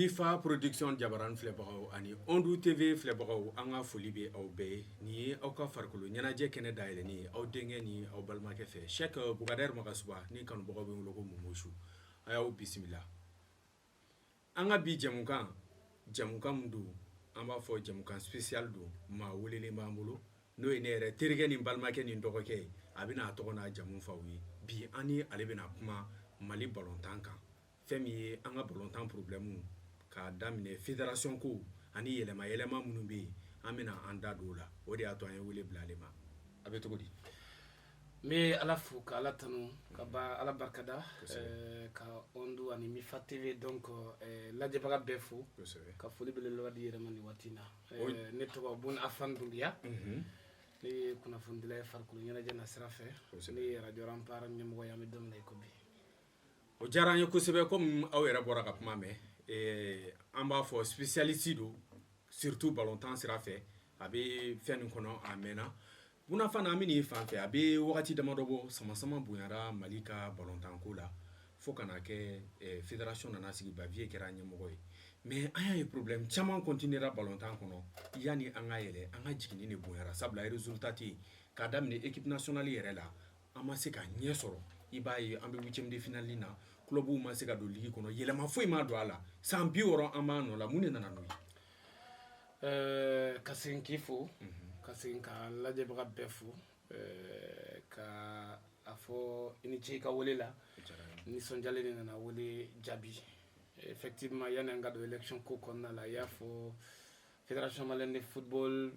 Mifa production jabaran filɛbagaw ani Ondu TV filɛbagaw an ka foli bɛ aw bɛɛ ni ye aw ka farikolo ɲɛnajɛ kɛnɛ dayɛlɛni ye aw denkɛ ni aw balimakɛ fɛ Cheikh Bukadɛri Magasuba ni kanubagaw bɛ wele ko Mumusu a y'aw bisimila an ka bi jamukan mun don an b'a fɔ jamukan spécial don maa welelen b'an bolo n'o ye ne yɛrɛ terikɛ ni balimakɛ ni dɔgɔkɛ ye a bɛna a tɔgɔ n'a jamu f'aw ye bi an ni ale bɛna kuma Mali balontan kan fɛn min ye an ka balontan problème k'a daminɛ fédération ko ani yɛlɛma minnu bɛ yen an bɛna an da don o la o de y'a to an ye wele bila ale ma a bɛ cogo di n bɛ ala fo ka ala tanu ka ala barikada ka Ondu ani Mifa TV donc lajɛbaga bɛɛ fo ka foli belebeleba di yɛrɛ ma nin waati in na ne tɔgɔ Bun Afan Dunbiya ne ye kunnafonidila ye farikolo ɲɛnajɛ na sira fɛ ne ye radio Rampart ɲɛmɔgɔ ye an bɛ don min na i ko bi o diyara an ye kosɛbɛ comme aw yɛrɛ bɔra ka kuma mɛn an b'a fɔ spécialiste don surtout balontan sira fɛ a bɛ fɛn nin kɔnɔ a mɛnna Buna fana an bɛ n'i fan fɛ a bɛ wagati damadɔ bɔ sama bonyara Mali ka balontan ko la fo kana kɛ fédération nana sigi Bavier kɛra ɲɛmɔgɔ ye mais an y'a ye problème caman continuera balontan kɔnɔ yanni an ka yɛlɛ an ka jiginni de bonyara sabula résultat tɛ yen k'a daminɛ équipe nationale yɛrɛ la an ma se ka ɲɛ sɔrɔ i b'a ye an bɛ 8e de finale na clubw ma se ka don ligue kɔnɔ yɛlɛma foyi ma don a la san 60 an b'a nɔ la mun de nana n'o ye ka segin k'i fo ka segin ka lajɛbaga bɛɛ fo ka a fɔ i ni ce i ka wele la nisɔndiyalen de nana wele jaabi effectivement yanni an ka don élection ko kɔnɔna la i y'a fɔ fédération malienne de football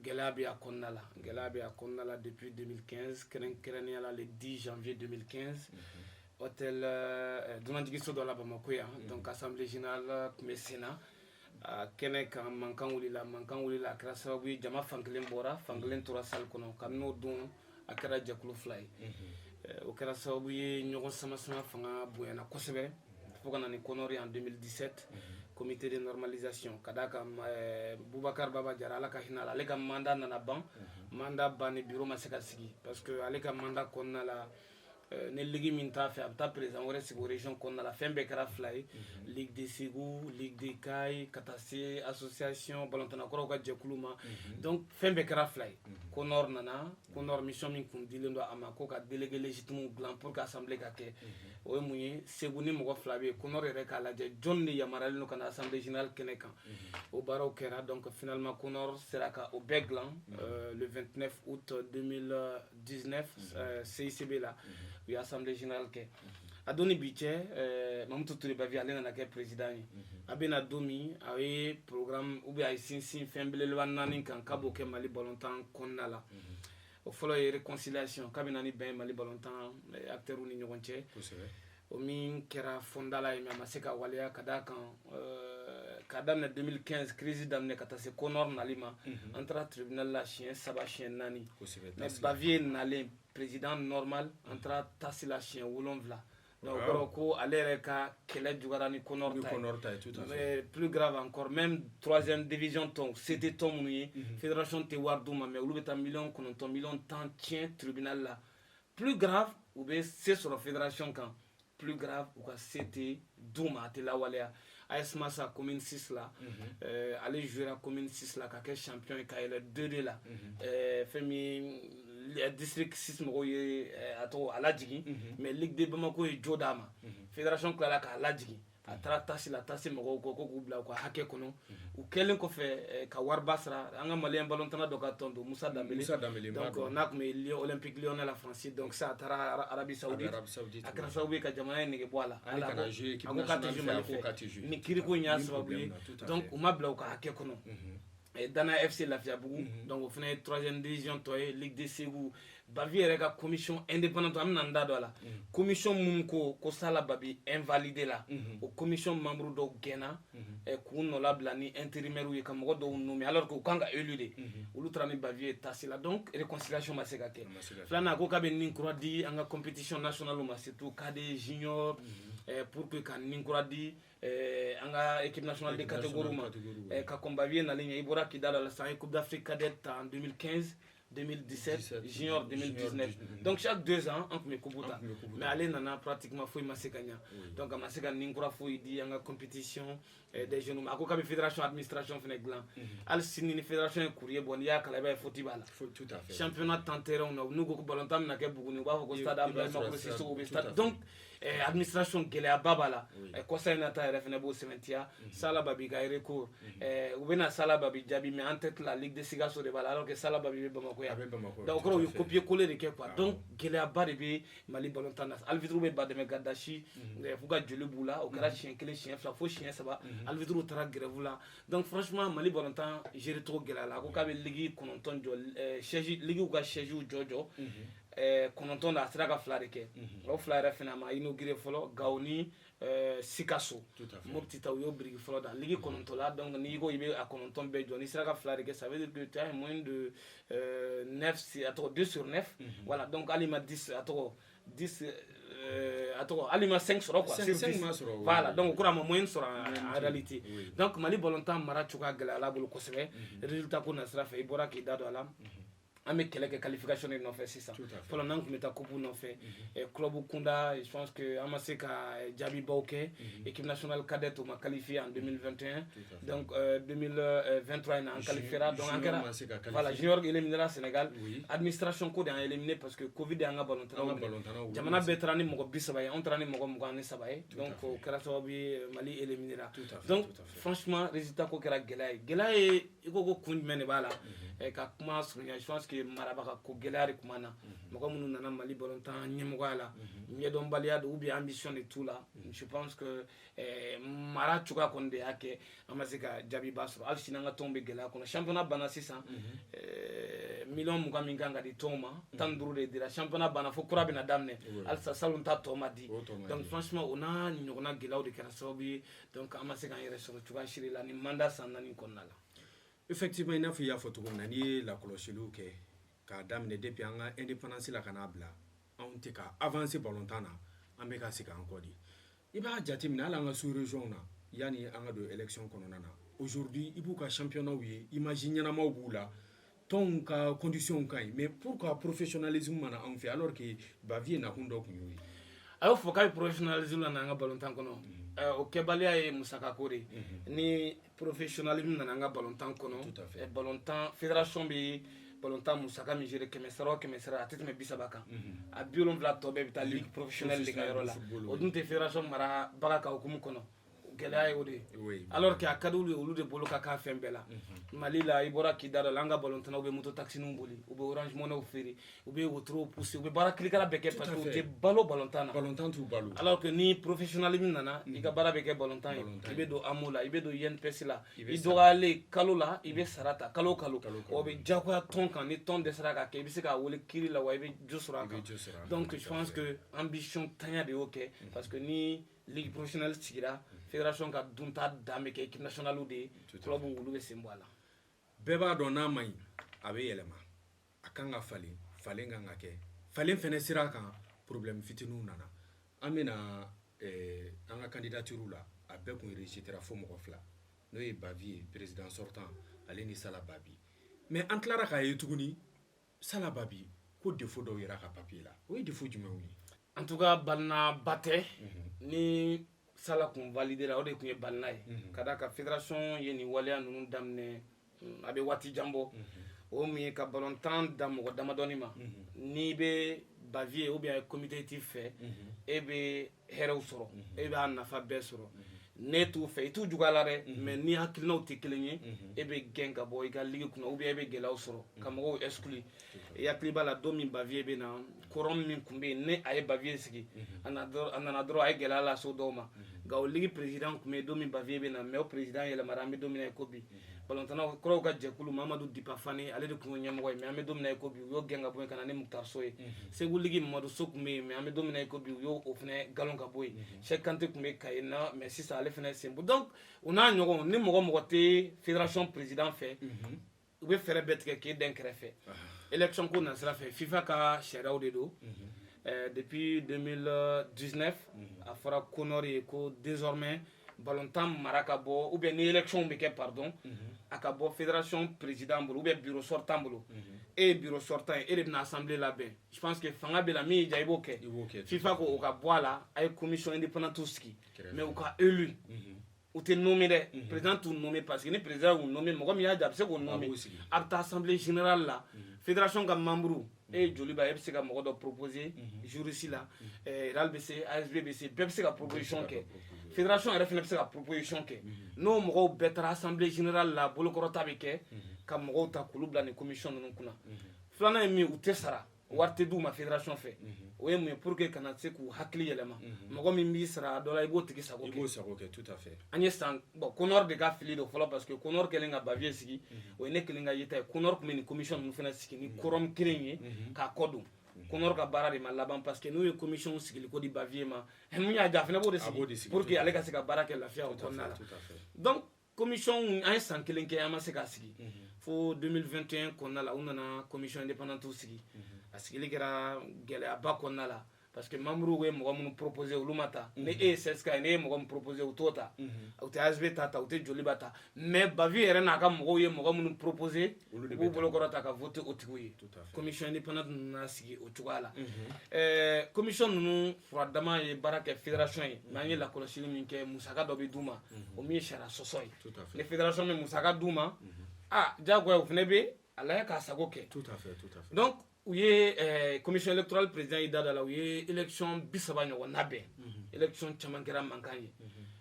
gɛlɛya bɛ a kɔnɔna la depuis 2015 kɛrɛnkɛrɛnnenya la le 10 janvier 2015 hôtel dunanjigiso dɔ la Bamako yan donc assemblée générale tun bɛ sen na kɛnɛ kan mankan wulila a kɛra sababu ye jama fankelen bɔra fankelen tora salle kɔnɔ kabini o don a kɛra jɛkulu fila ye o kɛra sababu ye ɲɔgɔn sama fanga bonyana kosɛbɛ fo ka na ni kɔnɔri en 2017 comité de normalisation ka d'a kan Boubacar Baba Jara ala ka hinɛ la ale ka mandat nana ban mandat ban ni bureau ma se ka sigi parce que ale ka mandat kɔnɔna la ni ligue min t'a fɛ a bɛ taa président wɛrɛ sigi o région kɔnɔna la fɛn bɛɛ kɛra fila ye ligue de Ségou ligue de Kayi ka taa se association balontanakɔrɔw ka jɛkulu ma donc fɛn bɛɛ kɛra fila ye ko nord nana ko nord mission min kun dilen don a ma ko ka délégué légitime dilan pour que assemblée ka kɛ o ye mun ye Ségou ni mɔgɔ fila bɛ yen ko nord yɛrɛ k'a lajɛ jɔn de yamaruyalen don ka na assemblée générale kɛnɛ kan o baaraw kɛra donc finalement ko nord sera ka o bɛɛ dilan le 29 août 2019 CICB la u ye assemblée générale kɛ a don ni bi cɛ Mamutu Ture Bavier ale nana kɛ président ye a bɛna don min a ye programme ou bien a ye sinsin fɛn belebeleba 4 kan k'a b'o kɛ Mali balontan kɔnɔna la o fɔlɔ ye réconciliation k'a bɛna ni bɛn ye Mali balontan acteurs ni ɲɔgɔn cɛ o min kɛra fondala ye mais a ma se ka waleya ka d'a kan k'a daminɛ 2015 crise daminɛ ka taa se ko nord nali ma an taara tribunal la siɲɛ 3 siɲɛ 4 mais Bavier nalen président normal an taara tasi la siɲɛ 7 donc kɔrɔ ko ale yɛrɛ ka kɛlɛ jugara ni ko nord ta ye plus grave encore même 3e division tɔn CT tɔn minnu ye fédération tɛ wari d'u ma mais olu bɛ taa 9 millions 10 tiɲɛ tribunal la plus grave u bɛ se sɔrɔ fédération kan plus grave u ka CT d'u ma a tɛ lawaleya AS Massa commune 6 la ale jouera commune 6 la ka kɛ champion ye ka yɛlɛ 2D la fɛn min district 6 mɔgɔw ye a tɔgɔ a lajigin mais ligue de Bamako ye jo d'a ma fédération tilala k'a lajigin a taara tasi mɔgɔw kɔ ko k'u bila u ka hakɛ kɔnɔ u kɛlen kɔfɛ ka wariba sara an ka maliyɛn balontana dɔ ka tɔn don Musa Dambele donc n'a tun bɛ Olympique Lyonnais la France donc ça a taara Arabie Saoudite a kɛra sababu ye ka jamana ye nege bɔ a la a ko k'a tɛ jouer Mali fɛ ni kiriko in y'a sababu ye donc u ma bila u ka hakɛ kɔnɔ Dana FC Lafiyabugu donc o fana ye 3e division tɔ ye ligue de Ségou Bavier yɛrɛ ka commission indépendante an bɛna n da don a la commission minnu ko Sala Babi invalidé la o commission membre dɔw gɛnna k'u nɔ labila ni intérimaires ye ka mɔgɔ dɔw nommé alors que u kan ka élu de olu taara ni Bavier tasi la donc réconciliation ma se ka kɛ filanan a ko k'a bɛ nin kura di an ka compétition nationale ma surtout KD junior pour que ka nin kura di an ka équipe nationale de catégorie ma ka kɔn Bavier nalen ɲɛ i bɔra k'i da la sisan an ye Coupe d'Afrique cadette en 2015 2017, junior 2019. Donc chaque 2 ans, on peut couper. Mais aller nana pratiquement faut y gagner. Donc à masser gagner n'importe faut y dire en compétition des jeunes. À quoi fédération administration fait gland. Al sini fédération courrier bon ya kala faut tibala. Tout à fait. Championnat tanterre on a nous go balantam na ke buguni ba ko stade amla ma ko siso au stade. Donc administration gele baba la. Conseil nata refene bo cementia sala babi ga recours. Ou bena sala babi jabi mais en tête la ligue de Sigasso de Bala alors que sala babi Bamako ya. Donc on copier coller de quoi. Donc gele ba de Mali Balontanas. Alvitru be ba de Megadashi fuga jole bula au kara chien que les chiens faux chien ça va. Alvitru tara grève là. Donc franchement Mali Balontan gère trop gele la ko ka be ligue kononton jol chegi ligue ou ka chegi jojo. Kononton da sira ka fla de ke. O fla re finalement inauguré folo Gaoni Sikasso Mopti Taouyo Brigi Froda Ligue Konontola donc Nigo Ibe à Kononton Bejo ni sera fla de ça veut dire que tu as moins de 9 à 2 sur 9 voilà donc Alima 10 à 10 Alima 5 sur quoi 5 voilà donc on a moins sur en réalité donc Mali Bolontan Mara Chuka Gala la bolo kosebe résultat qu'on a sera fait Ibora qui dado alam ame quelques qualifications non fait c'est ça pour le nom que meta coupe non fait club Kunda je pense que Amaseka Jabi Bauke équipe nationale cadette on m'a qualifié en 2021 donc 2023 on a qualifiera donc voilà junior éliminera Sénégal administration code a éliminé parce que Covid est en ballon jamana betrani moko bisabaye on trani moko ngani sabaye donc karasabi Mali éliminera donc franchement résultat ko kera gelay iko kun mene bala ka kuma sunya je pense que marabaka ko gelari kumana mako munu nana Mali Balontan nyemogala nyedon balia de ou bien ambition et tout là je pense que mara chuka konde yake amazika jabi basro al sinanga tombe gela kono championnat bana 600 million mugaminganga di toma tanduru de dira championnat bana fo kurabe na damne al sa salunta toma di donc franchement on a nyona gela de karasobi donc amazika yere so chuka shiri la ni manda sanani konnala. Effectivement, il y a photo comme nani la clochelu ke ka damne depuis anga indépendance la kanabla on te ka avancer pour longtemps na ameka sika encore di iba jati mina la nga sous région na yani anga de élection konona na aujourd'hui ibu ka championnat wi imagine na mawbula ton ka condition kai mais pourquoi professionnalisme mana on fait alors que ba vie na hundo kunyi ayo faut ka professionnalisme na nga balontan kono o kebalia e musaka kore ni professionnalisme na nga balontan kono e balontan fédération bi balontan musaka mi jere kemesara atete me bisabaka a biolon vla tobe bita ligue professionnelle de garola o dunte fédération mara baka ka hukumu kono gela e ode alors que akadulu olu de bolo ka fembela Mali la ibora ki dara langa balontan obe moto taxi no boli obe orange money oferi obe wotro pousser obe bara klikala beke parce que de balo balontan tout balo alors que ni professionnalisme nana iga bara beke balontan ibe do amola ibe do yen pesila ido ale kalola ibe sarata kalo obe jakwa ton kan ni ton de saraka ke ibe se ka wole kiri la wa ibe josura donc je pense que ambition tanya de OK parce que ni ligue professionnelle tira fédération ka dunta dame ke équipe nationale de club wulu be sembola beba do na mai abe yelema akanga falen nga ke falen fene sira kan problème fitinu nana amena anga candidature la abe ko réussitera fo mo fla no e Bavier président sortant ale ni Sala Babi mais en clara ka yetuguni Sala Babi ko défaut do yera ka papier la o défaut juma wi en tout cas balna baté ni Sala kun valider la o de kun e balna e kada ka fédération yeni walia nunu damne abe wati jambo o mi ka balontan dam ko damadoni ma ni be Bavier ou bien comité fait e be heraw soro e be nafa be soro ne tu fait tu jugala re mais ni hakilno te kelenye e be genga boy ga ligue kuna ou bien e be gelaw soro kamo exclu ya kliba la domi Bavier be na korom min kumbe ne ay Bavier sigi anana dro ay gelala so doma ga o ligue président kumbe domi Bavier be na mais o président yele marambe domina ko bi balontana kro ga jekulu Mamadou Dipafani ale de kunyo nyamo mais ame domina ko bi yo genga boy kana ne Muktar Soye se gu ligue Mamadou Sokume mais ame domina ko bi yo o fene galon ka boy Chekante kumbe kayena mais si ça ale fene sembo donc on a nyogo ni mogo te fédération président fait ou be faire betre ke den krefe élection ko na sera fait FIFA ka shera de do depuis 2019 a fora konori ko désormais balontan marakabo ou bien ni élection be ke pardon akabo fédération président ou bien bureau sortant bolo et bureau sortant et de l'assemblée là-bas. Je pense que fanga bela mi jaibo ke FIFA ko ka boala ay commission indépendante tout ski mais au cas élu ou te nommé de président tout nommé parce que le président ou nommé mo comme ya jab c'est ko nommé à assemblée générale là fédération ka membre et joli ba ebse ka mo do proposer juriste là RALBC ASBBC bebse ka proposition ke fédération RFNFC ka proposition ke no mo betra assemblée générale là bolo ko tabe ke ka mo ta kulubla ni commission non kuna flana mi ou te sara warte du ma fédération fait o ye mun pour que kana se ku hakili yelema mɔgɔ min b'i sara dɔ la i b'o tigi sago kɛ tout à fait an ye san bon Konor de ka fili do fɔlɔ parce que Konor kɛlen ka Bavier sigi o ye ne kelen ka yeta ye Konor tun bɛ nin commission ninnu fana sigi ni quorum kelen ye k'a kɔ don Konor ka baara de ma laban parce que n'u ye commission sigili ko di Bavier ma mun y'a ja fana b'o de sigi pour que ale ka se ka baara kɛ lafiya o kɔnɔna la donc commission an ye san kelen kɛ an ma se k'a sigi fo 2021 kɔnɔna la u nana commission indépendante sigi a sigili kɛra gɛlɛyaba kɔnɔna la parce que membre ye mɔgɔ minnu proposer olu ma ta ne e ye CSK ne ye mɔgɔ min proposer u t'o ta u tɛ ASB ta u tɛ joliba ta mais Bavier yɛrɛ n'a ka mɔgɔw ye mɔgɔ minnu proposer u b'u bolokɔrɔ ta ka voter o tigiw ye commission indépendante nana sigi o cogoya la commission ninnu furadama ye baara kɛ fédération ye mais an ye lakɔlɔsili min kɛ musaka dɔ bɛ d'u ma o min ye sariya sɔsɔ ye ni fédération bɛ musaka d'u ma diyagoya o fana bɛ a lajɛ k'a sago kɛ donc u ye commission électorale président yi da da la u ye élection 30 ɲɔgɔn labɛn élection caman kɛra mankan ye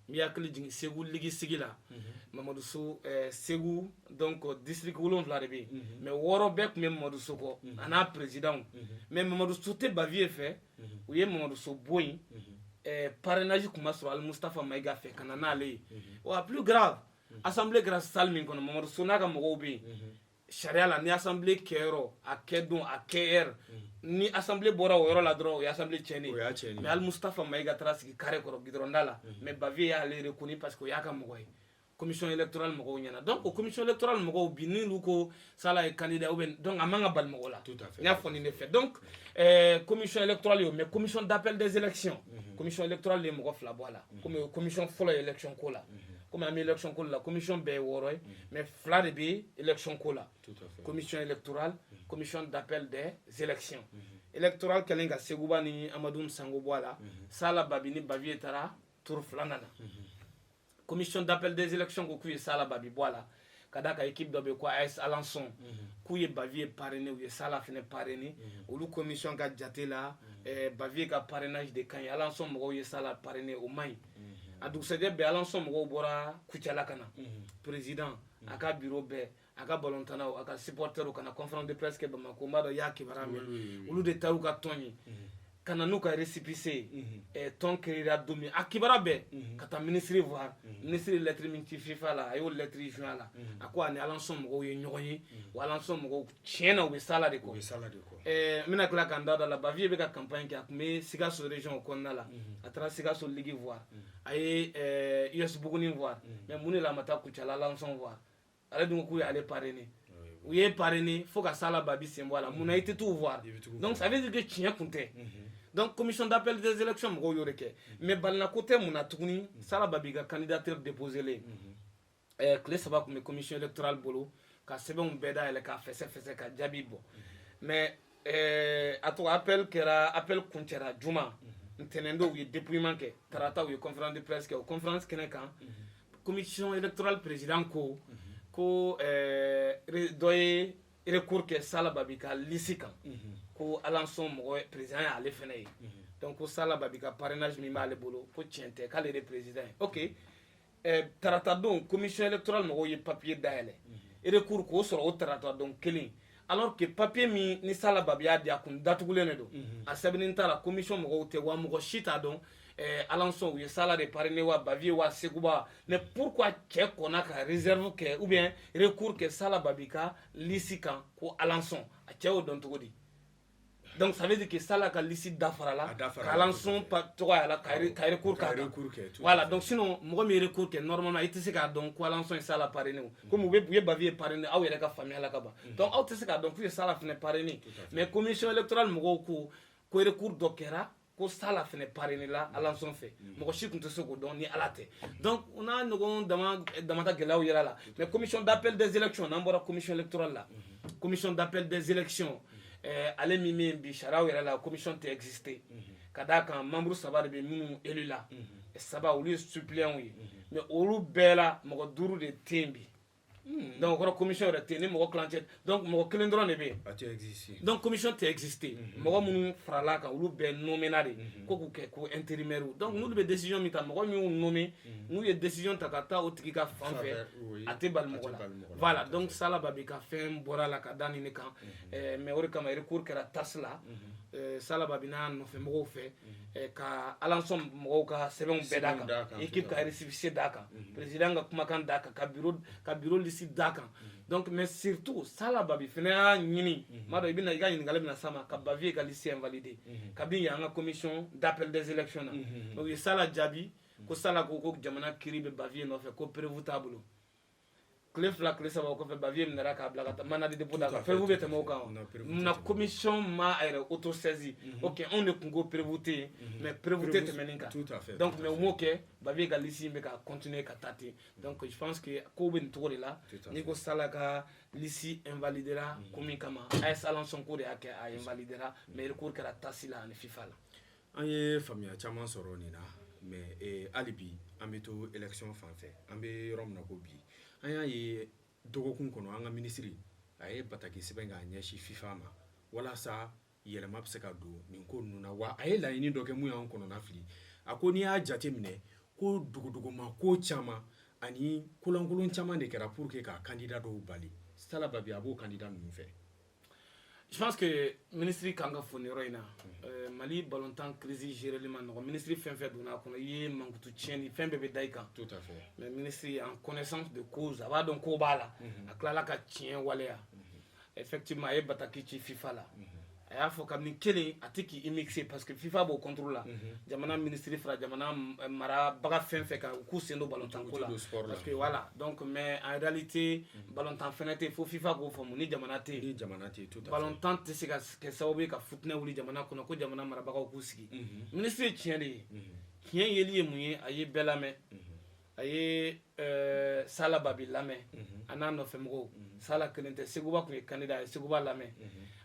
n bɛ hakili jigin Segu ligi sigi la Mamadou So Segu donc district 7 de bɛ yen mais 6 bɛɛ tun bɛ Mamadou So kɔ a n'a président mais Mamadou So tɛ Bavier fɛ u ye Mamadou So bɔ yen parrainage tun ma sɔrɔ Ali Mustafa Mayiga fɛ ka na n'ale ye wa plus grave assemblée kɛra salle min kɔnɔ Mamadou So n'a ka mɔgɔw bɛ yen sariya la ni assemblée kɛyɔrɔ a kɛ don a kɛ heure ni assemblée bɔra o yɔrɔ la dɔrɔn o ye assemblée tiɲɛnen mais Ali Mustafa Mayiga taara sigi carré kɔrɔ gidɔrɔnda la mais Bavier y'ale reconnu parce que o y'a ka mɔgɔ ye commission électorale mɔgɔw ɲɛna donc o commission électorale mɔgɔw bi n'olu ko Sala ye candidat ou bien donc a man ka bali mɔgɔ la n y'a fɔ nin de fɛ donc commission électorale ye mais commission d'appel des élections commission électorale ye mɔgɔ 2 bɔ a la comme commission fɔlɔ ye élection ko la comme an bɛ élection ko la commission bɛɛ ye 6 ye mais 2 de bɛ élection ko la commission électorale commission d'appel des élections électorale kɛlen ka Seguba ni Amadou Sango bɔ a la Sala Babi ni Bavier taara tour 2 na commission d'appel des élections ko k'u ye Sala Babi bɔ a la ka d'a ka équipe dɔ bɛ ko AS Alanson k'u ye Bavier parrainé u ye Sala fana parrainé olu commission ka jate la Bavier ka parrainage de ka ɲi Alanson mɔgɔw ye Sala parrainé o man ɲi a dugusɛjɛ bɛɛ Alanson mɔgɔw bɔra Kucala ka na président a ka bureau bɛɛ a ka ballontannaw a ka supporters ka na conférence de presse kɛ Bamako n b'a dɔn i y'a kibaruya mɛn olu de taara u ka tɔn ye ka na n'u ka récépissé tɔn créera don min a kibaruya bɛɛ ka taa ministre voir ministre ye lettre min ci FIFA la a y'o lettre joint a la a ko ani Alanson mɔgɔw ye ɲɔgɔn ye wa Alanson mɔgɔw tiɲɛ na u bɛ Sala de kɔ n bɛna tila k'an da la Bavier bɛ ka campagne kɛ a tun bɛ Sikaso région kɔnɔna la a taara Sikaso ligue voir a ye US Buguni voir mais mun de la a ma taa Kucala Alanson voir ale dun ko k'u y'ale parrainé u ye parrainé fo ka Sala Babi sen bɔ a la mun na i tɛ t'u voir donc ça veut dire que tiɲɛ kun tɛ donc commission d'appel des élections mɔgɔw y'o de kɛ mais balinako tɛ mun na tuguni Sala Babi ka candidature déposé len tile 3 tun bɛ commission électorale bolo ka sɛbɛnw bɛɛ dayɛlɛ k'a fɛsɛfɛsɛ ka jaabi bɔ mais a tɔgɔ appel kɛra appel kuncɛra juma ntɛnɛn don u ye dépouillement kɛ tarata u ye conférence de presse kɛ o conférence kɛnɛ kan commission électorale président ko dɔ ye recours kɛ Sala Babi ka liste kan ko Alanson mɔgɔ président y'ale fɛnɛ ye donc ko Sala Babi ka parrainage min b'ale bolo ko tiɲɛ tɛ k'ale de président ye ok tarata don commission électorale mɔgɔw ye papier dayɛlɛ recours k'o sɔrɔ o tarata don kelen alors que papier min ni Sala Babi y'a di a kun datugulen de don a sɛbɛnnen t'a la commission mɔgɔw tɛ wa mɔgɔ si t'a dɔn Alanson u ye Sala de parrainé wa Bavier wa Seguba mais pourquoi cɛ kɔnna ka réserve kɛ ou bien recours kɛ Sala Babi ka liste kan ko Alanson a cɛ y'o dɔn cogo di donc ça veut dire que Sala ka liste dafara la ka Alanson tɔgɔ y'a la ka recours kɛ voilà donc sinon mɔgɔ min ye recours kɛ normalement i tɛ se k'a dɔn ko Alanson ye Sala parrainé o comme u ye Bavier parrainé aw yɛrɛ ka faamuya la ka ban donc aw tɛ se k'a dɔn k'u ye Sala fɛnɛ parrainé mais commission électorale mɔgɔw ko recours dɔ kɛra ko Sala fɛnɛ parrainé la Alanson fɛ mɔgɔ si tun tɛ se k'o dɔn ni Ala tɛ donc on a ɲɔgɔn damata gɛlɛyaw yɛrɛ la mais commission d'appel des élections n'an bɔra commission électorale la commission d'appel des élections ale min min bi sariyaw yɛrɛ la commission tɛ exister ka d'a kan membre saba de bɛ minnu élu la saba olu ye suppléants ye mais olu bɛɛ la mɔgɔ 5 de tɛ yen bi donc o kɔrɔ commission yɛrɛ tɛ yen ni mɔgɔ kilancɛ donc mɔgɔ 1 dɔrɔn de bɛ yen donc commission tɛ exister mɔgɔ minnu farala kan olu bɛɛ nommena de ko k'u kɛ ko intérimaire donc n'olu bɛ décision min ta mɔgɔ min y'u nommé n'u ye décision ta ka taa o tigi ka fan fɛ a tɛ bali mɔgɔ la voilà donc Sala Babi ka fɛn bɔra la ka da nin de kan mais o de kama recours kɛra TAS la Sala Babi n'a nɔfɛ mɔgɔw fɛ ka Alanson mɔgɔw ka sɛbɛnw bɛɛ d'a kan équipe ka récépissé d'a kan président ka kumakan d'a kan ka bureau liste d'a kan donc mais surtout Sala Babi fana y'a ɲini m'a dɔn i ka ɲininkali bɛna s'a ma ka Bavier ka liste invalidé kabini yan ka commission d'appel des élections na donc u ye Sala jaabi ko Sala ko jamana kiri bɛ Bavier nɔfɛ ko prévu t'a bolo tile 2 tile 3 o kɔfɛ Bavier minɛra k'a bila ka taa mandat de dépôt d'a kan prévu bɛ tɛmɛ o kan na commission ma a yɛrɛ autosaisi ok anw de tun ko prévu tɛ yen mais prévu tɛ tɛmɛnin kan donc mais u m'o kɛ Bavier ka liste bɛ ka continuer ka taa ten donc je pense que kow bɛ nin cogo de la n'i ko Sala ka liste invalidera ko min kama AS Alanson ko de y'a kɛ a invalidera mais recours kɛra TAS la ani FIFA la an ye faamuya caman sɔrɔ nin na mais hali bi an bɛ to élection fan fɛ an bɛ yɔrɔ min na ko bi an y'a ye dɔgɔkun kɔnɔ an ka minisiri a ye bataki sɛbɛn k'a ɲɛsin FIFA ma walasa yɛlɛma bɛ se ka don nin ko ninnu na wa a ye laɲini dɔ kɛ mun y'an kɔnɔna fili a ko n'i y'a jate minɛ ko duguduguma ko caman ani kolankolon caman de kɛra pour que ka candidat dɔw bali Sala Babi a b'o candidat ninnu fɛ. Je pense que ministre kan ka fɔ nin yɔrɔ in na Mali ballontan crise géreli ma nɔgɔ ministre fɛn fɛn donna a kɔnɔ i ye mankutu tiɲɛni fɛn bɛɛ bɛ da i kan tout à fait mais ministre en connaissance de cause a b'a dɔn ko b'a la a tilala ka tiɲɛ waleya effectivement a ye bataki ci FIFA la a y'a fɔ kabini kelen a tɛ k'i mixer parce que FIFA b'o contrôle la jamana ministre fara jamana marabaga fɛn fɛn kan u k'u sen don ballontan ko la parce que voilà donc mais en réalité ballontan fɛnɛ tɛ fo FIFA k'o faamu ni jamana tɛ yen ballontan tɛ se ka kɛ sababu ye ka fitinɛ wuli jamana kɔnɔ ko jamana marabagaw k'u sigi ministre ye tiɲɛ de ye tiɲɛ yeli ye mun ye a ye bɛɛ lamɛn a ye Sala Babi lamɛn a n'a nɔfɛmɔgɔw Sala kelen tɛ Seguba tun ye candidat ye Seguba lamɛn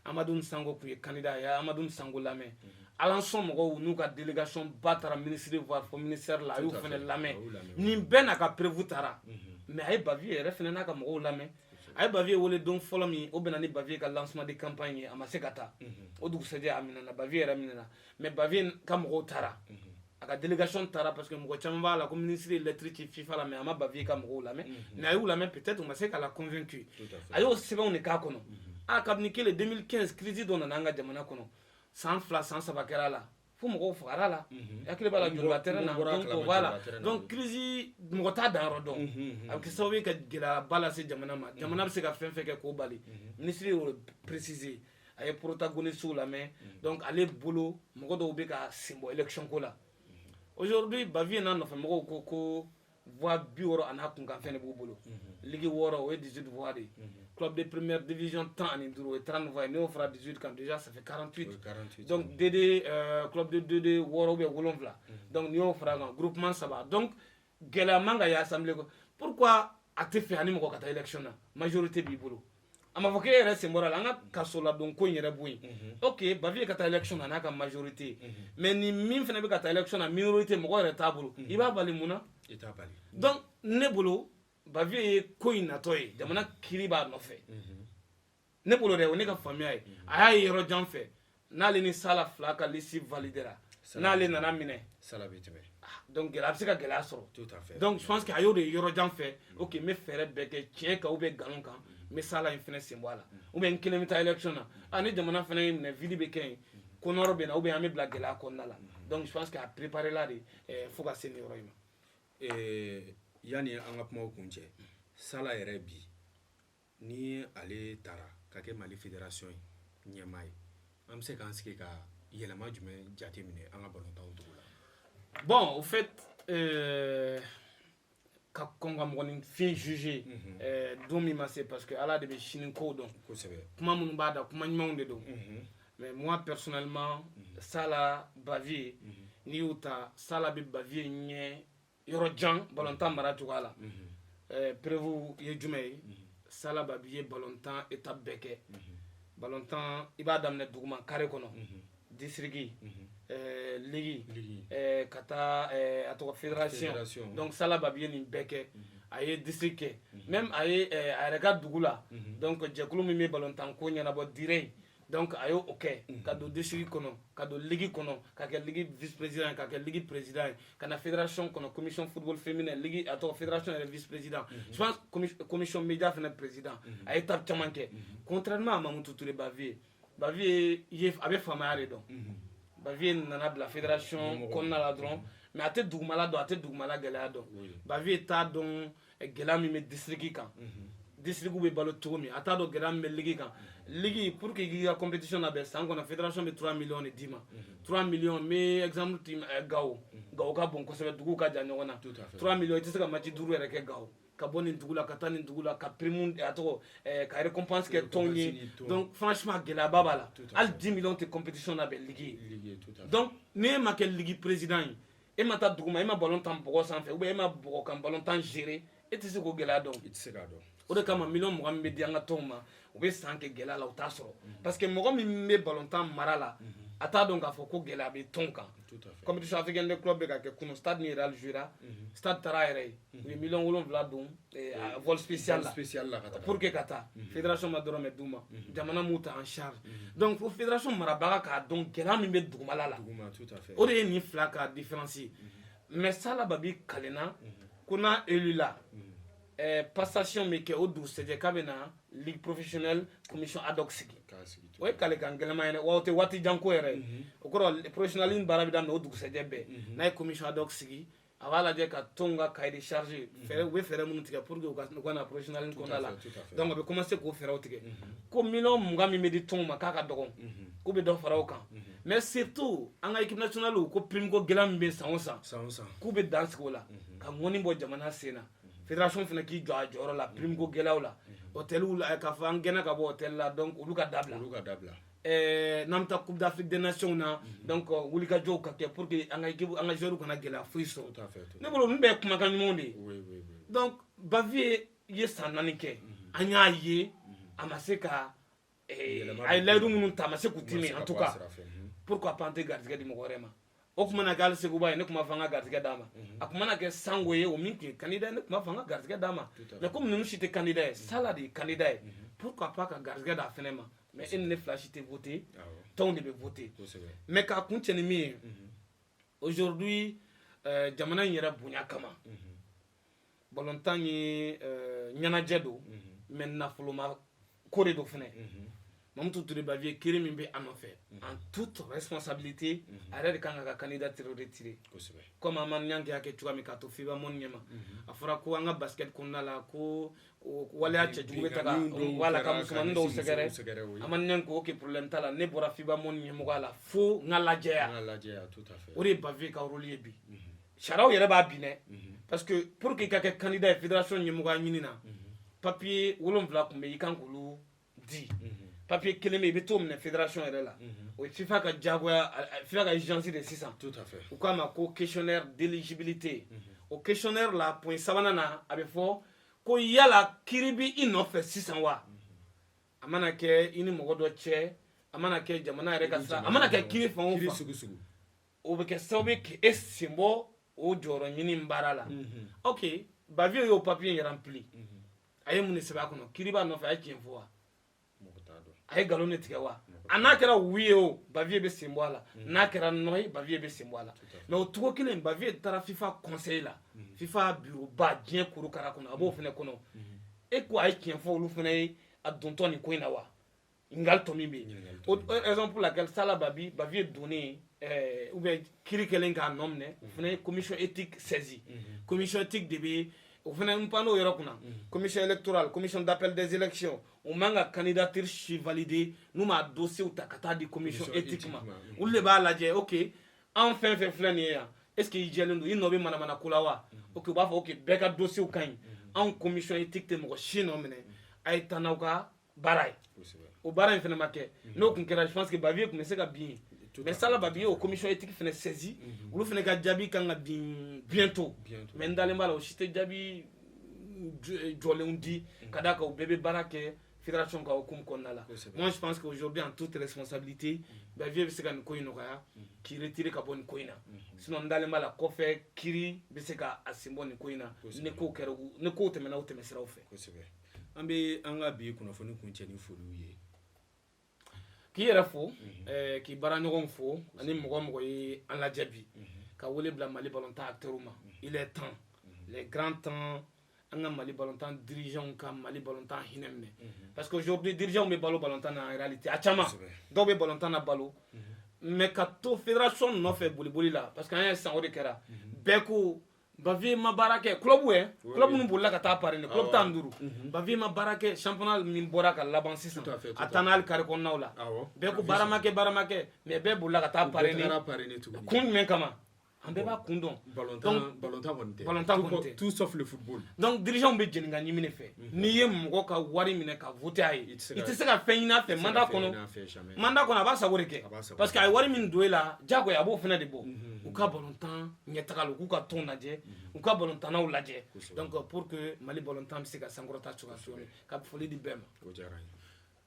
Amadou Sango tun ye candidat ye Amadou Sango lamɛn Alanson mɔgɔw n'u ka délégation ba taara ministre voir fo ministère la a y'u fana lamɛn nin bɛɛ n'a ka prévu taara mais a ye Bavier yɛrɛ fana n'a ka mɔgɔw lamɛn a ye Bavier wele don fɔlɔ min o bɛna ni Bavier ka lancement de campagne ye a ma se ka taa o dugusɛjɛ a minɛna Bavier yɛrɛ minɛna mais Bavier ka mɔgɔw taara a ka délégation taara parce que mɔgɔ caman b'a la ko ministre ye lettre ci FIFA la mais a ma Bavier ka mɔgɔw lamɛn mais a y'u lamɛn peut-être u ma se k'a la convaincu a y'o sɛbɛnw de k'a kɔnɔ kabini kelen 2015 crise dɔ nana an ka jamana kɔnɔ san 2 san 3 kɛra la fo mɔgɔw fagara la hakili b'a la joliba terrain na donc voilà donc crise mɔgɔ t'a danyɔrɔ dɔn a bɛ kɛ sababu ye ka gɛlɛyaba lase jamana ma jamana bɛ se ka fɛn fɛn kɛ k'o bali ministre y'o préciser a ye protagonistes lamɛn donc ale bolo mɔgɔ dɔw bɛ ka sen bɔ élection ko la aujourd'hui Bavier n'a nɔfɛmɔgɔw ko voix 60 a n'a kunkan fɛn de b'u bolo ligue 6 o ye 18 voix de club de première division 15 o ye 30 voix n'o fara 18 kan déjà ça fait 48 donc DD club de 2D 6 ou bien 7 donc n'i y'o fara kan groupement 3 donc gɛlɛya man ka ye assemblée ko pourquoi a tɛ fɛ ani mɔgɔ ka taa élection na majorité b'i bolo a ma fɔ k'e yɛrɛ sen bɔra la an ka kasoladon ko in yɛrɛ bɔ yen ok Bavier ka taa élection na n'a ka majorité mais ni min fana bɛ ka taa élection na minorité mɔgɔ yɛrɛ t'a bolo i b'a bali mun na donc ne bolo Bavier ye ko in natɔ ye jamana kiri b'a nɔfɛ ne bolo dɛ o ne ka faamuya ye a y'a ye yɔrɔ jan fɛ n'ale ni Sala fila ka liste validera n'ale nana minɛ donc gɛlɛya a bɛ se ka gɛlɛya sɔrɔ donc je pense que a y'o de ye yɔrɔ jan fɛ ok n bɛ fɛɛrɛ bɛɛ kɛ tiɲɛ kan ou bien nkalon kan n bɛ Sala in fana sen bɔ a la ou bien n kelen bɛ taa élection na ni jamana fana ye minɛ vide bɛ kɛ yen ko nɔrɔ bɛ na ou bien an bɛ bila gɛlɛya kɔnɔna la donc je pense que a préparé la de fo ka se nin yɔrɔ in ma. yani an ka kumaw kun cɛ Sala yɛrɛ bi ni ale taara ka kɛ Mali fédération ɲɛmaa ye an bɛ se k'an sigi ka yɛlɛma jumɛn jate minɛ an ka ballontanw togo la. Bon au fait ka kɔn ka mɔgɔninfin juger don min ma se parce que Ala de bɛ sini kow dɔn kuma minnu b'a da kuma ɲumanw de don mais moi personnellement Sala Bavier n'i y'u ta Sala bɛ Bavier ɲɛ yɔrɔ jan ballontan mara cogoya la prévu ye jumɛn ye Sala Babi ye ballontan étape bɛɛ kɛ ballontan i b'a daminɛ duguma carré kɔnɔ district ligue ka taa a tɔgɔ fédération donc Sala Babi ye nin bɛɛ kɛ a ye district kɛ même a ye a yɛrɛ ka dugu la donc jɛkulu min bɛ ballontan ko ɲɛnabɔ direct donc a y'o kɛ ka don district kɔnɔ ka don ligue kɔnɔ ka kɛ ligue vice président ka kɛ ligue président ka na fédération kɔnɔ commission football féminin ligue a tɔgɔ fédération yɛrɛ vice président je pense commission média fana président a ye étape caman kɛ contrairement à Mamutu Touré Bavier ye a bɛ faamaya de dɔn Bavier nana bila fédération kɔnɔna la dɔrɔn mais a tɛ dugumala dɔn a tɛ dugumala gɛlɛya dɔn Bavier t'a dɔn gɛlɛya min bɛ district kan district bɛ balo cogo min a t'a dɔn gɛlɛya min bɛ ligue kan ligue pour que k'i ka compétition labɛn san kɔnɔ fédération bɛ 3 millions de d'i ma 3 millions n bɛ exemple ti Gawo ka bon kosɛbɛ duguw ka jan ɲɔgɔn na 3 millions i tɛ se ka match 5 yɛrɛ kɛ Gawo ka bɔ nin dugu la ka taa nin dugu la ka prime a tɔgɔ ka récompense kɛ tɔnw ye donc franchement gɛlɛyaba b'a la hali 10 millions tɛ compétition labɛn ligue ye donc n'e ma kɛ ligue président ye e ma taa duguma e ma ballon tan bɔgɔ sanfɛ ou bien e ma bɔgɔ kan ballon tan gérer e tɛ se k'o gɛlɛya dɔn i tɛ se k'a dɔn o de kama million 20 min bɛ di an ka tɔnw ma u bɛ san kɛ gɛlɛya la u t'a sɔrɔ parce que mɔgɔ min bɛ ballon tan mara la a t'a dɔn k'a fɔ ko gɛlɛya bɛ tɔn kan compétition africaine de club bɛ ka kɛ kunun stade ni Real jouera stade taara a yɛrɛ ye u ye million 7 don vol spécial la pour que ka taa fédération ma dɔrɔmɛ d'u ma jamana m'u ta en charge donc fo fédération marabaga k'a dɔn gɛlɛya min bɛ dugumala la o de ye nin fila ka différence ye mais Sala Babi kalenna ko n'a élu la passation bɛ kɛ o dugusɛjɛ k'a bɛ na ligue professionnelle commission ad hoc sigi o ye kalekan gɛlɛma ye dɛ wa o tɛ waati jan ko yɛrɛ o kɔrɔ professionnel baara bɛ daminɛ o dugusɛjɛ bɛɛ n'a ye commission ad hoc sigi a b'a lajɛ ka tɔnw ka cahier de charge fɛɛrɛ u bɛ fɛɛrɛ minnu tigɛ pour que u ka na professionnel kɔnɔna la donc a bɛ commencer k'o fɛɛrɛw tigɛ ko million 20 min bɛ di tɔnw ma k'a ka dɔgɔ k'u bɛ dɔ fara o kan mais surtout an ka équipe nationale ko prime ko gɛlɛya min bɛ san o san k'u bɛ dan sigi o la ka ŋɔni bɔ jamana sen na fédération fana k'i jɔ a jɔyɔrɔ la prime ko gɛlɛyaw la hôteliw la k'a fɔ an gɛnna ka bɔ hôtel la donc olu ka dabila n'an bɛ taa coupe d'Afrique des nations na donc wulikajɔw ka kɛ pour que an ka joueurs kana gɛlɛya foyi sɔrɔ ne bolo ninnu bɛɛ ye kumakan ɲumanw de ye donc Bavier ye san 4 kɛ an y'a ye a ma se ka a ye layidu minnu ta a ma se k'u timi en tout cas pourquoi pas an tɛ garijɛgɛ di mɔgɔ wɛrɛ ma o tuma na kɛ hali Seguba ye ne tun b'a fɔ an ka garijɛgɛ d'a ma a tun mana kɛ Sango ye o min tun ye candidat ye ne tun b'a fɔ an ka garijɛgɛ d'a ma mais comme ninnu si tɛ candidat ye Sala de ye candidat ye pourquoi pas ka garijɛgɛ d'a fɛnɛ ma mais e ni ne fila si tɛ voter tɔnw de bɛ voter mais k'a kun cɛ ni min ye aujourd'hui jamana in yɛrɛ bonya kama ballontan ye ɲɛnajɛ don mais nafoloma ko de don fɛnɛ Mamutu Touré Bavier kiri min bɛ an nɔfɛ en toute responsabilité a yɛrɛ de kan ka candidature retirer comme an ma ɲan kɛ kɛ cogoya min k'a to FIBA mɔni ɲɛma a fɔra ko an ka basket kɔnɔna la ko waleya cɛjugu bɛ ta ka wala ka musomanin dɔw sɛgɛrɛ an ma ɲan ko ok problème t'a la ne bɔra FIBA mɔni ɲɛmɔgɔya la fo n ka lajɛya o de ye Bavier ka rôle ye bi sariyaw yɛrɛ b'a bin dɛ parce que pour que i ka kɛ candidat ye fédération ɲɛmɔgɔya ɲini na papier 7 tun bɛ i kan k'olu di papier kelen bɛ i bɛ t'o minɛ fédération yɛrɛ la o ye FIFA ka diyagoya FIFA ka exigence de sisan u k'a ma ko questionnaire d'éligibilité o questionnaire la point 3nan na a bɛ fɔ ko yala kiiri bɛ i nɔfɛ sisan wa a mana kɛ i ni mɔgɔ dɔ cɛ a mana kɛ jamana yɛrɛ ka sira a mana kɛ kiiri fan o fan o bɛ kɛ sababu ye k'e sen bɔ o jɔyɔrɔ ɲini baara la ok Bavier y'o papier rempli a ye mun de sɛbɛn a kɔnɔ kiiri b'a nɔfɛ a ye tiɲɛ fɔ wa a ye nkalon de tigɛ wa a n'a kɛra oui ye o Bavier bɛ sen bɔ a la n'a kɛra non ye Bavier bɛ sen bɔ a la mais o cogo kelen Bavier taara FIFA conseil la FIFA bureau ba diɲɛ korokara kɔnɔ a b'o fana kɔnɔ e ko a ye tiɲɛ fɔ olu fana ye a dontɔ nin ko in na wa ngali tɔ min bɛ yen o raison pour laquelle Sala Babi Bavier donnen ou bien kiiri kɛlen k'a nɔ minɛ o fana ye commission éthique saisi commission éthique de bɛ o fana n pan n'o yɔrɔ kunna commission électorale commission d'appel des élections o man ka candidature si valider n'u m'a dossier ta ka taa di commission éthique ma olu de b'a lajɛ ok an fɛn fɛn filɛ nin ye yan est ce que i jɛlen don i nɔ bɛ manamana ko la wa ok u b'a fɔ ok bɛɛ ka dossier ka ɲi anw commission éthique tɛ mɔgɔ si nɔ minɛ a ye taa n'aw ka baara ye o baara in fana ma kɛ n'o tun kɛra je pense que Bavier tun bɛ se ka bin mais Sala Babi o commission éthique fana saisi olu fana ka jaabi kan ka bin bientôt mais n dalen b'a la o si tɛ jaabi jɔlenw di ka d'a kan u bɛɛ bɛ baara kɛ fédération ka hukumu kɔnɔna la. Moi je pense qu'aujourd'hui en toute responsabilité Bavier bɛ se ka nin ko in nɔgɔya k'i retirer ka bɔ nin ko in na sinon n dalen b'a la kɔfɛ Kiri bɛ se ka a sen bɔ nin ko in na ni kow tɛmɛna o tɛmɛsiraw fɛ. Kosɛbɛ an bɛ an ka bi kunnafoni kuncɛ ni foliw ye. K'i yɛrɛ fo k'i baaraɲɔgɔnw fo ani mɔgɔ mɔgɔ ye an lajɛ bi ka wele bila Mali ballon-tan acteurs ma il est temps les grands temps an ka Mali ballon-tan dirigeants ka Mali ballon-tan hinɛ minɛ parce que aujourd'hui dirigeants bɛ balo ballon-tan na en réalité a caman dɔw bɛ ballon-tan na balo mais ka to fédération nɔfɛ boliboli la parce que an ye san o de kɛra bɛɛ ko Bavier ma baara kɛ club minnu bolila ka taa parrainer club 15 Bavier ma baara kɛ championnat min bɔra ka laban sisan a taa n'ali carré kɔnɔnaw la bɛɛ ko baara ma kɛ mais bɛɛ bolila ka taa parrainer kun jumɛn kama an bɛɛ b'a kun dɔn ballon-tan kɔni tɛ tout sauf le football donc dirigeants bɛ jɛni ka ɲimini fɛ n'i ye mɔgɔ ka wari minɛ ka voter a ye i tɛ se ka fɛn ɲini a fɛ mandat kɔnɔ a b'a sago de kɛ parce que a ye wari min don e la diyagoya a b'o fana de bɔ u ka ballon-tan ɲɛtaga u k'u ka tɔnw lajɛ u ka ballon-tannaw lajɛ donc pour que Mali ballon-tan bɛ se ka sankɔrɔta cogoya min ka foli di bɛɛ ma. o diyara n ye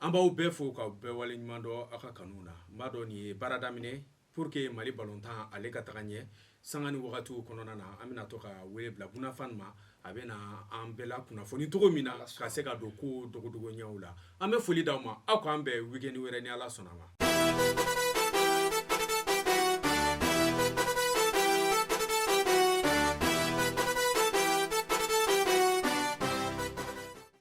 an b'aw bɛɛ fo k'aw bɛɛ waleɲuman dɔn aw ka kanu na n b'a dɔn nin ye baara daminɛ pour que Mali ballon-tan ale ka taga ɲɛ sanga ni wagatiw kɔnɔna na an bɛna to ka wele bila Bunafan ma a bɛ na an bɛɛ la kunnafoni cogo min na ka se ka don ko dogodogo ɲɛw la an bɛ foli d'aw ma aw k'an bɛn week-end wɛrɛ ni Ala sɔnna ma.